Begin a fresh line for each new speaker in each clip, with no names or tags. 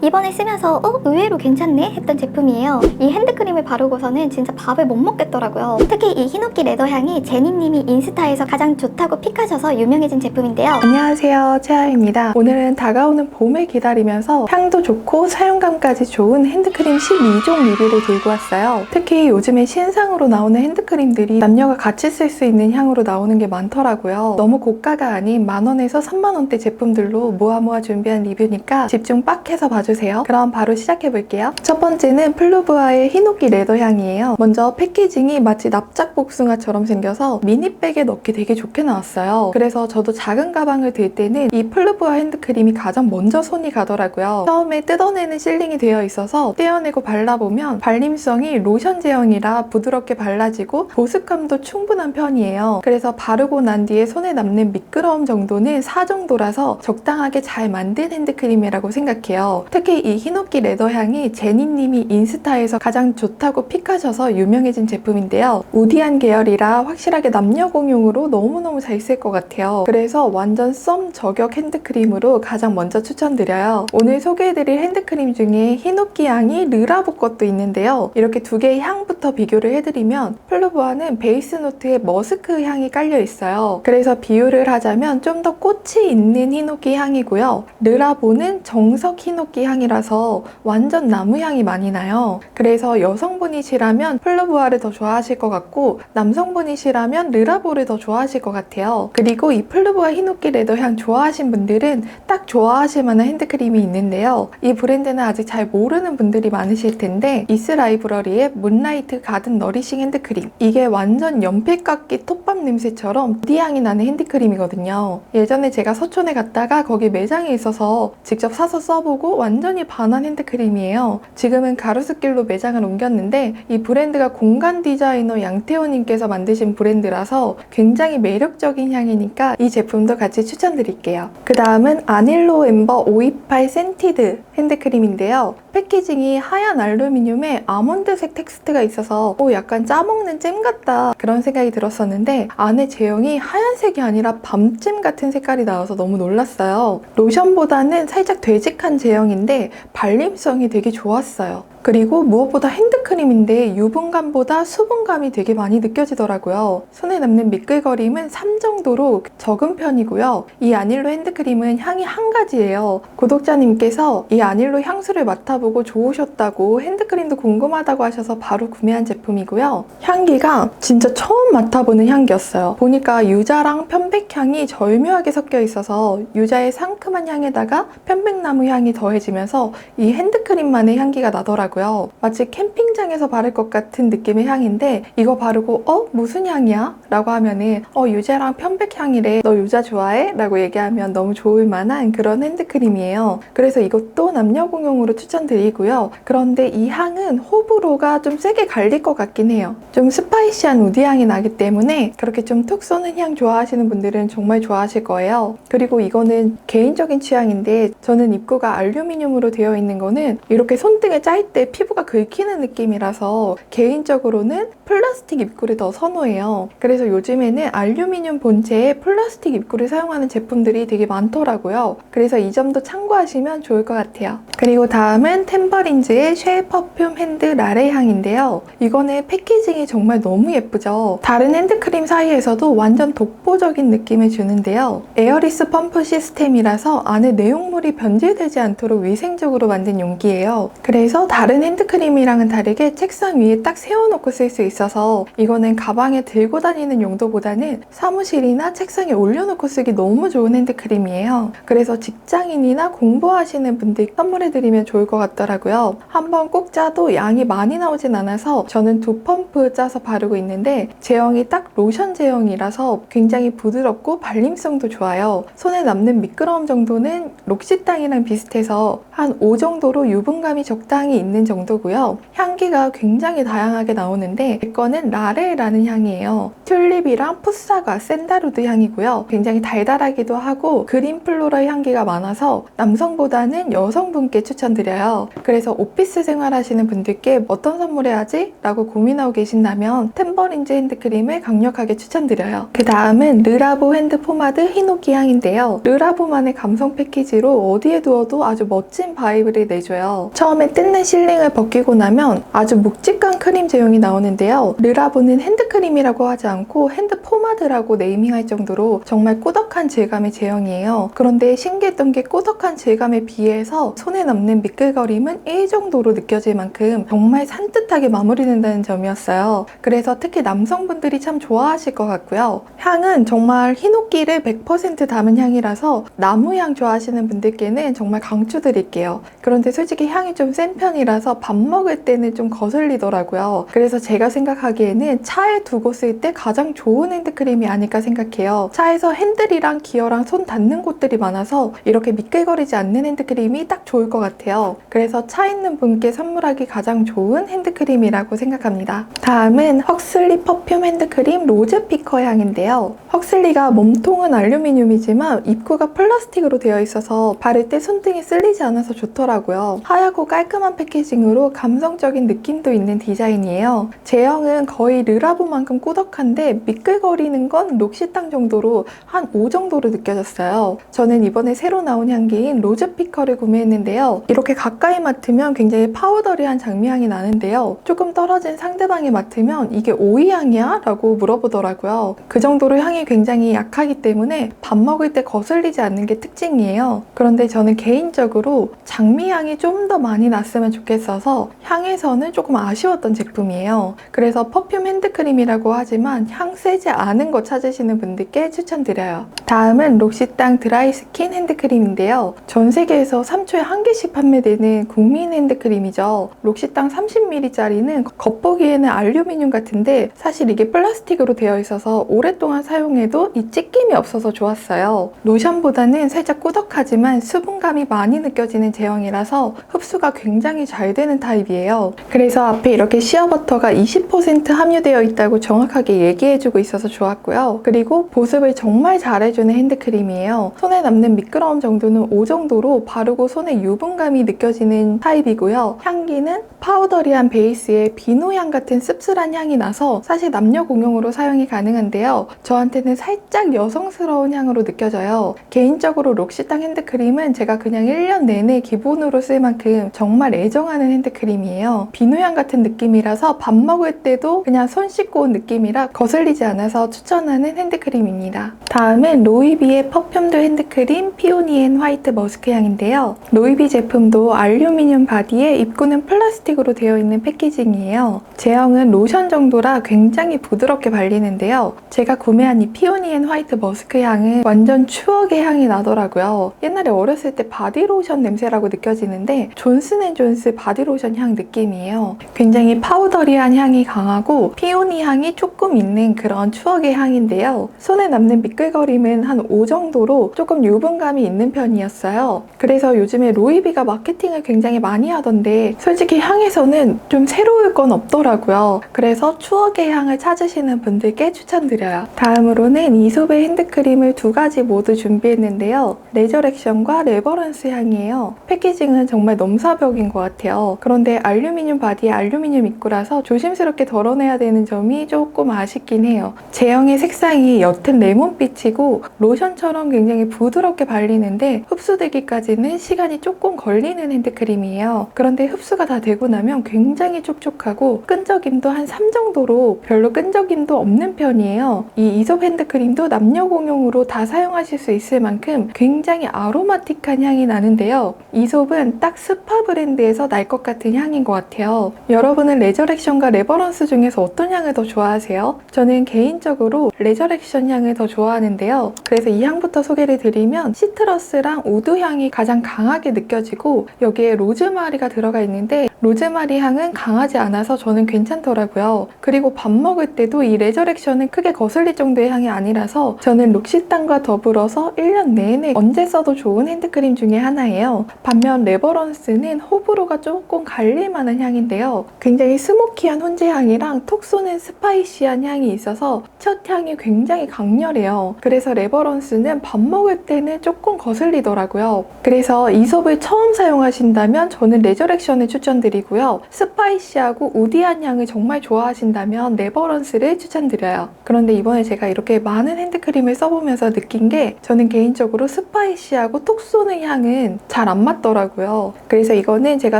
이번에 쓰면서 의외로 괜찮네 했던 제품이에요. 이 핸드크림을 바르고서는 진짜 밥을 못 먹겠더라고요. 특히 이 히노키 레더 향이 제니님이 인스타에서 가장 좋다고 픽하셔서 유명해진 제품인데요.
안녕하세요, 채아입니다. 오늘은 다가오는 봄을 기다리면서 향도 좋고 사용감까지 좋은 핸드크림 12종 리뷰를 들고 왔어요. 특히 요즘에 신상으로 나오는 핸드크림들이 남녀가 같이 쓸 수 있는 향으로 나오는 게 많더라고요. 너무 고가가 아닌 만원에서 3만원대 제품들로 모아 준비한 리뷰니까 집중 빡 해서 봐주세요. 그럼 바로 시작해볼게요. 첫 번째는 플루부아의 히노키 레더 향이에요. 먼저 패키징이 마치 납작 복숭아처럼 생겨서 미니백에 넣기 되게 좋게 나왔어요. 그래서 저도 작은 가방을 들 때는 이 플루부아 핸드크림이 가장 먼저 손이 가더라고요. 처음에 뜯어내는 실링이 되어 있어서 떼어내고 발라보면 발림성이 로션 제형이라 부드럽게 발라지고 보습감도 충분한 편이에요. 그래서 바르고 난 뒤에 손에 남는 미끄러움 정도는 4 정도라서 적당하게 잘 만든 핸드크림이라고 생각해요. 특히 이 히노키 레더 향이 제니님이 인스타에서 가장 좋다고 픽하셔서 유명해진 제품인데요. 우디한 계열이라 확실하게 남녀 공용으로 너무너무 잘 쓸 것 같아요. 그래서 완전 썸 저격 핸드크림으로 가장 먼저 추천드려요. 오늘 소개해드릴 핸드크림 중에 히노키 향이 르라보 것도 있는데요. 이렇게 두 개의 향부터 비교를 해드리면 플루부아는 베이스 노트에 머스크 향이 깔려 있어요. 그래서 비유를 하자면 좀 더 꽃이 있는 히노키 향이고요. 르라보는 정석 히노키 향이라서 완전 나무 향이 많이 나요. 그래서 여성분이시라면 플루부아를 더 좋아하실 것 같고 남성분이시라면 르라보를 더 좋아하실 것 같아요. 그리고 이 플루부아 히노키 레더 향 좋아하신 분들은 딱 좋아하실 만한 핸드크림이 있는데요. 이 브랜드는 아직 잘 모르는 분들이 많으실 텐데 이스 라이브러리의 문라이트 가든 너리싱 핸드크림. 이게 완전 연필깎이 톱밥 냄새처럼 우디 향이 나는 핸드크림이거든요. 예전에 제가 서촌에 갔다가 거기 매장에 있어서 직접 사서 써보고 완전히 반한 핸드크림이에요. 지금은 가로수길로 매장을 옮겼는데 이 브랜드가 공간 디자이너 양태호님께서 만드신 브랜드라서 굉장히 매력적인 향이니까 이 제품도 같이 추천드릴게요. 그 다음은 아닐로 엠버 528 센티드 핸드크림인데요. 패키징이 하얀 알루미늄에 아몬드색 텍스트가 있어서 약간 짜먹는 잼 같다 그런 생각이 들었었는데 안에 제형이 하얀색이 아니라 밤잼 같은 색깔이 나와서 너무 놀랐어요. 로션보다는 살짝 되직한 제형인데 발림성이 되게 좋았어요. 그리고 무엇보다 핸드크림인데 유분감보다 수분감이 되게 많이 느껴지더라고요. 손에 남는 미끌거림은 3 정도로 적은 편이고요. 이 아닐로 핸드크림은 향이 한 가지예요. 구독자님께서 이 아닐로 향수를 맡아보고 좋으셨다고 핸드크림도 궁금하다고 하셔서 바로 구매한 제품이고요. 향기가 진짜 처음 맡아보는 향기였어요. 보니까 유자랑 편백향이 절묘하게 섞여 있어서 유자의 상큼한 향에다가 편백나무 향이 더해지면서 이 핸드크림만의 향기가 나더라고요. 마치 캠핑장에서 바를 것 같은 느낌의 향인데 이거 바르고 무슨 향이야? 라고 하면은 유자랑 편백향이래. 너 유자 좋아해? 라고 얘기하면 너무 좋을 만한 그런 핸드크림이에요. 그래서 이것도 남녀 공용으로 추천드리고요. 그런데 이 향은 호불호가 좀 세게 갈릴 것 같긴 해요. 좀 스파이시한 우디 향이 나기 때문에 그렇게 좀 툭 쏘는 향 좋아하시는 분들은 정말 좋아하실 거예요. 그리고 이거는 개인적인 취향인데 저는 입구가 알루미늄으로 되어 있는 거는 이렇게 손등에 짤 때 피부가 긁히는 느낌이라서 개인적으로는 플라스틱 입구를 더 선호해요. 그래서 요즘에는 알루미늄 본체에 플라스틱 입구를 사용하는 제품들이 되게 많더라고요. 그래서 이 점도 참고하시면 좋을 것 같아요. 그리고 다음은 템버린즈의 쉐 퍼퓸 핸드 라레 향인데요. 이거는 패키징이 정말 너무 예쁘죠. 다른 핸드크림 사이에서도 완전 독보적인 느낌을 주는데요. 에어리스 펌프 시스템이라서 안에 내용물이 변질되지 않도록 위생적으로 만든 용기예요. 그래서 다른 핸드크림이랑은 다르게 책상 위에 딱 세워놓고 쓸 수 있어서 이거는 가방에 들고 다니는 용도보다는 사무실이나 책상에 올려놓고 쓰기 너무 좋은 핸드크림이에요. 그래서 직장인이나 공부하시는 분들 선물해드리면 좋을 것 같더라고요. 한번 꼭 짜도 양이 많이 나오진 않아서 저는 2펌프 짜서 바르고 있는데 제형이 딱 로션 제형이라서 굉장히 부드럽고 발림성도 좋아요. 손에 남는 미끄러움 정도는 록시땅이랑 비슷해서 한 5 정도로 유분감이 적당히 있는 정도고요. 향기가 굉장히 다양하게 나오는데 제 거는 라레라는 향이에요. 튤립이랑 풋사과, 샌다루드 향이고요. 굉장히 달달하기도 하고 그린 플로럴 향기가 많아서 남성보다는 여성분께 추천드려요. 그래서 오피스 생활하시는 분들께 어떤 선물해야지? 라고 고민하고 계신다면 템버린즈 핸드크림을 강력하게 추천드려요. 그 다음은 르라보 핸드 포마드 히노키 향인데요. 르라보만의 감성 패키지로 어디에 두어도 아주 멋진 바이브를 내줘요. 처음에 뜯는 실링을 벗기고 나면 아주 묵직한 크림 제형이 나오는데요. 르라보는 핸드크림이라고 하지 않고 핸드 포마드라고 네이밍할 정도로 정말 꾸덕한 질감의 제형이에요. 그런데 신기했던 게 꾸덕한 질감에 비해서 손에 남는 미끌거림은 1 정도로 느껴질 만큼 정말 산뜻하게 마무리된다는 점이었어요. 그래서 특히 남성분들이 참 좋아하실 것 같고요. 향은 정말 히노키를 100% 담은 향이라서 나무향 좋아하시는 분들께는 정말 강추드릴게요. 그런데 솔직히 향이 좀 센 편이라서 밥 먹을 때는 좀 거슬리더라고요. 그래서 제가 생각하기에는 차에 두고 쓸 때 가장 좋은 핸드크림이 아닐까 생각해요. 차에서 핸들이랑 기어랑 손 닿는 곳들이 많아서 이렇게 미끌거리지 않는 핸드크림이 딱 좋을 것 같아요. 그래서 차 있는 분께 선물하기 가장 좋은 핸드크림이라고 생각합니다. 다음은 헉슬리 퍼퓸 핸드크림 로즈 피커 향인데요. 헉슬리가 몸통은 알루미늄이지만 입구가 플라스틱으로 되어 있어서 바를 때 손등이 쓸리지 않아서 좋더라고요. 하얗고 깔끔한 패키징으로 감성적인 느낌도 있는 디자인이에요. 제형은 거의 르라보만큼 꾸덕한데 미끌거리는 건 록시땅 정도로 한 5 정도로 느껴졌어요. 저는 이번에 새로 나온 향기인 로즈 피커를 구매했는데요. 이렇게 가까이 맡으면 굉장히 파우더리한 장미향이 나는데요. 조금 떨어진 상대방이 맡으면 이게 오이향이야? 라고 물어보더라고요. 그 정도로 향이 굉장히 약하기 때문에 밥 먹을 때 거슬리지 않는 게 특징이에요. 그런데 저는 개인적으로 장미향이 좀 더 많이 났으면 좋겠어서 향에서는 조금 아쉬웠던 제품이에요. 그래서 퍼퓸 핸드크림이라고 하지만 향 세지 않은 거 찾으시는 분들께 추천드려요. 다음은 록시땅 드라이 스킨 핸드크림인데요. 전 세계에서 3초에 1개씩 판매되는 국민 핸드크림이죠. 록시땅 30ml짜리는 겉보기에는 알루미늄 같은데 사실 이게 플라스틱으로 되어 있어서 오랫동안 사용해도 이 찢김이 없어서 좋았어요. 로션보다는 살짝 꾸덕하지만 수분감이 많이 느껴지는 제형이라서 흡수가 굉장히 잘 되는 타입이에요. 그래서 앞에 이렇게 시어버터가 20% 함유되어 있다고 정확하게 얘기해주고 있어서 좋았고요. 그리고 보습을 정말 잘해주는 핸드크림이에요. 손에 남는 미끄러움 정도는 5 정도로 바르고 손에 유분감이 느껴지는 타입이고요. 향기는 파우더리한 베이스에 비누향 같은 씁쓸한 향이 나서 사실 남녀 공용으로 사용이 가능한데요. 저한테는 살짝 여성스러운 향으로 느껴져요. 개인적으로 록시땅 핸드크림은 제가 그냥 1년 내내 기본으로 쓸 만큼 정말 애정하는 핸드크림이에요. 비누향 같은 느낌이라서 밥 먹을 때도 그냥 손 씻고 온 느낌이라 거슬리지 않아서 추천하는 핸드크림입니다. 다음은 로이비의 퍼퓸드 핸드크림 피오니 앤 화이트 머스크 향인데요. 로이비 제품도 알루미늄 바디에 입구는 플라스틱으로 되어 있는 패키징이에요. 제형은 로션 정도라 굉장히 부드럽게 발리는데요. 제가 구매한 이 피오니 앤 화이트 머스크 향은 완전 추억의 향이 나더라고요. 옛날에 어렸을 때 바디로션 냄새라고 느껴지는데 존슨앤존스 바디로션 향 느낌이에요. 굉장히 파우더리한 향이 강하고 피오니 향이 조금 있는 그런 추억의 향인데요. 손에 남는 미끌거림은 한 5 정도로 조금 유분감이 있는 편이었어요. 그래서 요즘에 로이비가 마케팅을 굉장히 많이 하던데 솔직히 향에서는 좀 새로울 건 없더라고요. 그래서 추억의 향을 찾으시는 분들께 추천드려요. 다음으로는 이솝의 핸드크림을 2가지 모두 준비했는데요. 레저렉션과 레버런스 향이에요. 패키징은 정말 넘사벽인 것 같아요. 그런데 알루미늄 바디에 알루미늄 입구라서 조심스럽게 덜어내야 되는 점이 조금 아쉽긴 해요. 제형의 색상이 옅은 레몬빛이고 로션처럼 굉장히 부드럽게 발리는데 흡수되기까지는 시간이 조금 걸리는 핸드크림이에요. 그런데 흡수가 다 되고 나면 굉장히 촉촉하고 끈적임도 한 3 정도로 별로 끈적임도 없는 편이에요. 이 이솝 핸드크림도 남녀 공용으로 다 사용하실 수 있을 만큼 굉장히 아로마틱한 향이 나는데요. 이솝은 딱 스파 브랜드에서 날 것 같은 향인 것 같아요. 여러분은 레저렉션과 레버런스 중에서 어떤 향을 더 좋아하세요? 저는 개인적으로 레저렉션 향을 더 좋아하는데요. 그래서 이 향부터 소개를 드리면 시트러스랑 우드 향이 가장 강하게 느껴지고 여기에 로즈마리가 들어가 있는데 로즈마리 향은 강하지 않아서 저는 괜찮더라고요. 그리고 밥 먹을 때도 이 레저렉션은 크게 거슬릴 정도의 향이 아니라서 저는 록시땅과 더불어서 1년 내내 언제 써도 좋은 핸드크림 중에 하나예요. 반면 레버런스는 호불호가 조금 갈릴만한 향인데요. 굉장히 스모키한 혼재 향이랑 톡 쏘는 스파이시한 향이 향이 있어서 첫 향이 굉장히 강렬해요. 그래서 레버런스는 밥 먹을 때는 조금 거슬리더라고요. 그래서 이 솝을 처음 사용하신다면 저는 레저렉션을 추천드리고요. 스파이시하고 우디한 향을 정말 좋아하신다면 레버런스를 추천드려요. 그런데 이번에 제가 이렇게 많은 핸드크림을 써보면서 느낀 게 저는 개인적으로 스파이시하고 톡 쏘는 향은 잘 안 맞더라고요. 그래서 이거는 제가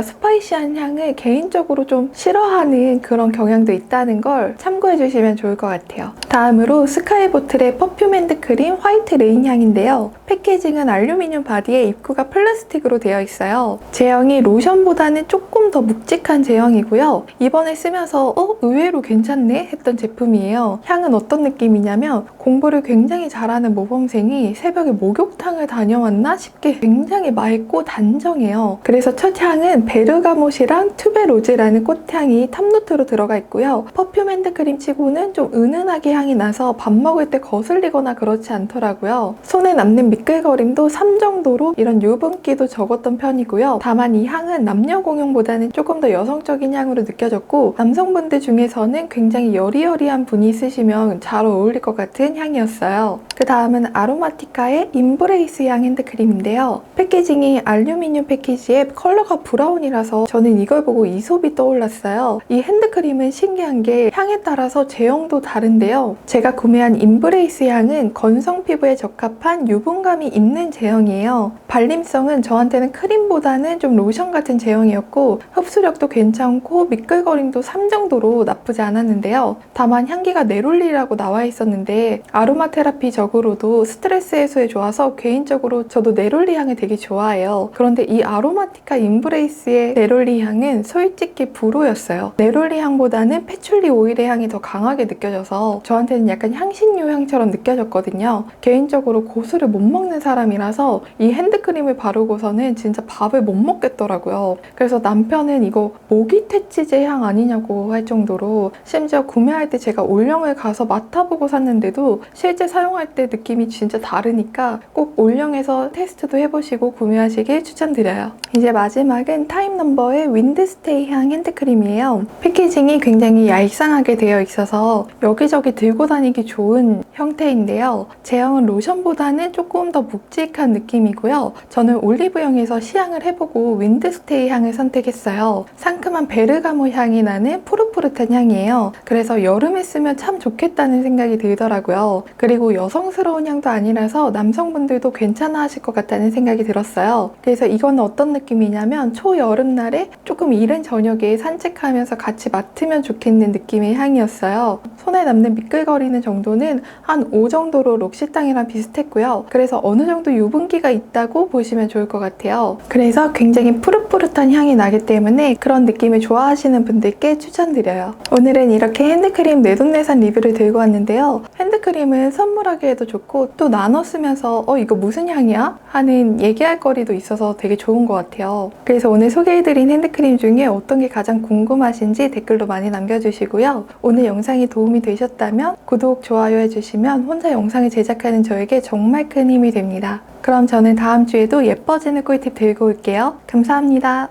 스파이시한 향을 개인적으로 좀 싫어하는 그런 경향도 있다는 걸 참고해 주시면 좋을 것 같아요. 다음으로 스카이보틀의 퍼퓸 핸드크림 화이트 레인 향인데요. 패키징은 알루미늄 바디에 입구가 플라스틱으로 되어 있어요. 제형이 로션보다는 조금 더 묵직한 제형이고요. 이번에 쓰면서 의외로 괜찮네 했던 제품이에요. 향은 어떤 느낌이냐면 공부를 굉장히 잘하는 모범생이 새벽에 목욕탕을 다녀왔나 싶게 굉장히 맑고 단정해요. 그래서 첫 향은 베르가못이랑 튜베로즈라는 꽃향이 탑노트로 들어가 있고요. 퍼퓸 핸드크림 치고는 좀 은은하게 향이 나서 밥 먹을 때 거슬리거나 그렇지 않더라고요. 손에 남는 미끌거림도 3 정도로 이런 유분기도 적었던 편이고요. 다만 이 향은 남녀 공용보다는 조금 더 여성적인 향으로 느껴졌고 남성분들 중에서는 굉장히 여리여리한 분이 있으시면 잘 어울릴 것 같은 향이었어요. 그 다음은 아로마티카의 임브레이스 향 핸드크림인데요. 패키징이 알루미늄 패키지에 컬러가 브라운이라서 저는 이걸 보고 이솝이 떠올랐어요. 이 핸드크림은 신기한 게 향에 따라서 제형도 다른데요. 제가 구매한 임브레이스 향은 건성 피부에 적합한 유분감이 있는 제형이에요. 발림성은 저한테는 크림보다는 좀 로션 같은 제형이었고 흡수력도 괜찮고 미끌거림도 3 정도로 나쁘지 않았는데요. 다만 향기가 네롤리라고 나와 있었는데 아로마 테라피적으로도 스트레스 해소에 좋아서 개인적으로 저도 네롤리 향을 되게 좋아해요. 그런데 이 아로마티카 임브레이스의 네롤리 향은 솔직히 불호였어요. 네롤리 향보다는 패출리 오일의 향이 더 강하게 느껴져서 저한테는 약간 향신료 향처럼 느껴졌거든요. 개인적으로 고수를 못 먹는 사람이라서 이 핸드크림을 바르고서는 진짜 밥을 못 먹겠더라고요. 그래서 남편은 이거 모기퇴치제 향 아니냐고 할 정도로 심지어 구매할 때 제가 올영을 가서 맡아보고 샀는데도 실제 사용할 때 느낌이 진짜 다르니까 꼭 올영에서 테스트도 해보시고 구매하시길 추천드려요. 이제 마지막은 타임넘버의 윈드스테이 향 핸드크림이에요. 패키징이 굉장히 얄쌍하게 되어 있어서 여기저기 들고 다니기 좋은 형태인데요. 제형은 로션보다는 조금 더 묵직한 느낌이고요. 저는 올리브영에서 시향을 해보고 윈드스테이 향을 선택했어요. 상큼한 베르가모 향이 나는 푸릇푸릇한 향이에요. 그래서 여름에 쓰면 참 좋겠다는 생각이 들더라고요. 그리고 여성스러운 향도 아니라서 남성분들도 괜찮아 하실 것 같다는 생각이 들었어요. 그래서 이거는 어떤 느낌이냐면 초여름날에 조금 이른 저녁에 산책하면서 같이 맡으면 좋겠는 느낌의 향이었어요. 손에 남는 미끌거리는 정도는 한 5 정도로 록시땅이랑 비슷했고요. 그래서 어느 정도 유분기가 있다고 보시면 좋을 것 같아요. 그래서 굉장히 푸릇푸릇한 향이 나기 때문에 그런 느낌을 좋아하시는 분들께 추천드려요. 오늘은 이렇게 핸드크림 내돈내산 리뷰를 들고 왔는데요. 핸드크림은 선물하기에도 좋고 또 나눠 쓰면서 이거 무슨 향이야? 하는 얘기할 거리도 있어서 되게 좋은 것 같아요. 그래서 오늘 소개해드린 핸드크림 중에 어떤 게 가장 궁금하신지 댓글로 많이 남겨주시고요. 오늘 영상이 도움이 되셨다면 구독, 좋아요 해주시면 혼자 영상을 제작하는 저에게 정말 큰 힘이 됩니다. 그럼 저는 다음 주에도 예뻐지는 꿀팁 들고 올게요. 감사합니다.